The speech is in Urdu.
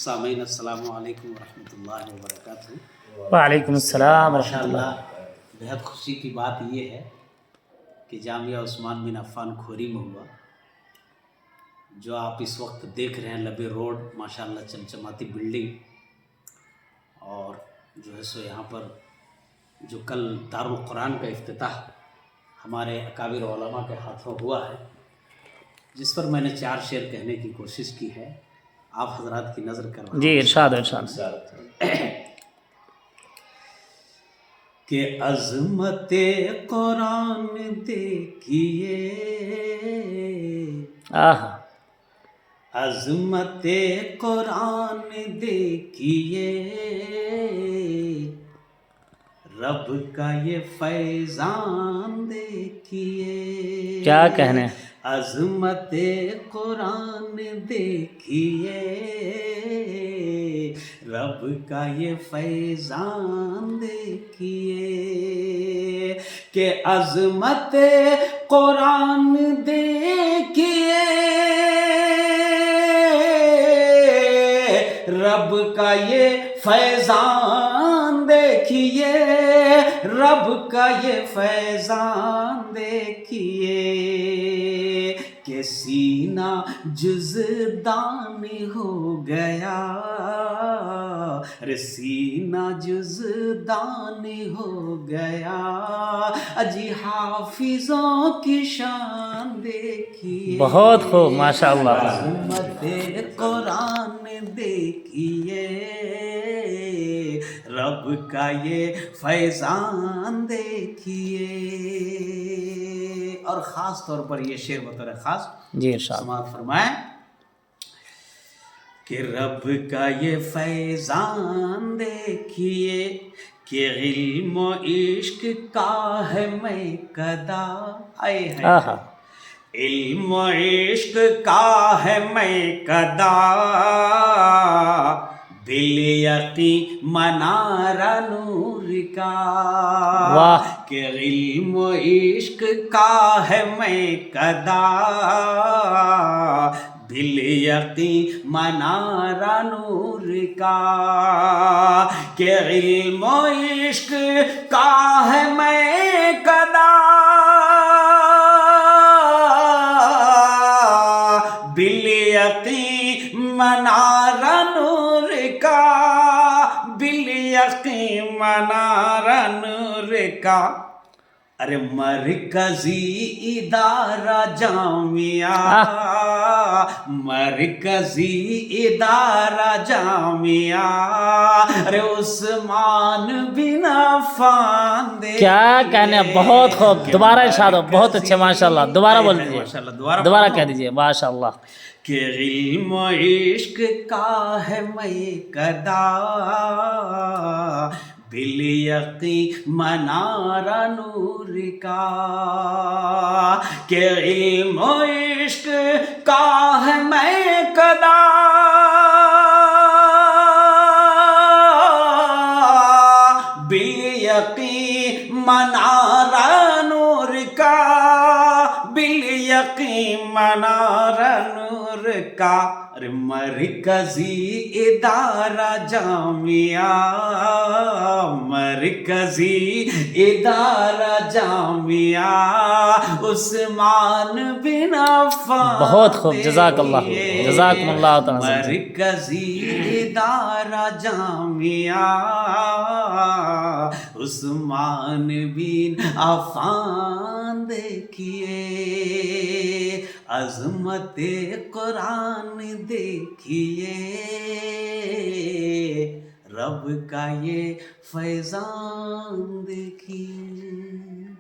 سامعین السلام علیکم ورحمۃ اللہ وبرکاتہ۔ وعلیکم السلام ورحمۃ ماشاء اللہ۔ اللہ بہت خوشی کی بات یہ ہے کہ جامعہ عثمان بن عفان کھوری میں ہوا، جو آپ اس وقت دیکھ رہے ہیں لب روڈ، ماشاء اللہ چمچماتی بلڈنگ، اور جو ہے سو یہاں پر جو کل دارالقرآن کا افتتاح ہمارے اکابر علماء کے ہاتھوں ہوا ہے، جس پر میں نے 4 شعر کہنے کی کوشش کی ہے، آپ حضرات کی نظر کر رہا ہوں۔ جی ارشاد۔ کہ عظمت قرآن دیکھیے، عظمت قرآن دیکھیے، رب کا یہ فیضان دیکھیے، کیا کہنے، عظمت قرآن دیکھیے، رب کا یہ فیضان دیکھیے، کہ عظمت قرآن دیکھیے، رب کا یہ فیضان دیکھیے، رب کا یہ فیضان دیکھیے، کہ سینہ جزدان ہو گیا، سینہ جزدان ہو گیا، اجی حافظوں کی شان دیکھیے، بہت خوب، ماشاء اللہ۔ عظمت قرآن دیکھیے، رب کا یہ فیضان دیکھیے، اور خاص طور پر یہ شعر بطور خاص جی ارشاد سماعت فرمائیں کہ رب کا یہ فیضان دیکھیے، کہ علم و عشق کا ہے میں قدا، علم و عشق کا ہے میں قدا، بالیقین منارہ نور کا، کہ علم و عشق کا ہے میں قدا، بالیقین منارہ نور کا، کہ علم و عشق کا ہے میں قدا، بالیقین منارہ نور کا، بالیقین منارہ نور کا، ارے مرکزی ادارہ جامعہ، مرکزی ادارہ جامعہ، ارے عثمان بن عفان دے، کیا کہنے، بہت خوب، دوبارہ ارشاد ہو، بہت اچھے، ماشاء اللہ، دوبارہ بول دیجیے، دوبارہ کہہ دیجیے، ماشاء اللہ، کہ علم و عشق کا ہے میں قدا، بالیقین منارہ نور کا، کہ علم و عشق کا ہے میں قدا، بالیقین منارہ نور کا، بالیقین منارہ نور کا، ارے مرکزی ادارہ جامعہ، مرکزی ادارہ جامعہ، عثمان بن عفان، بہت خوب، جزاک اللہ، جزاکم اللہ تعالی، مرکزی ادارہ جامعہ، عثمان بن عفان دیکھیے، عظمت قرآن دیکھیے، رب کا یہ فیضان دیکھیے۔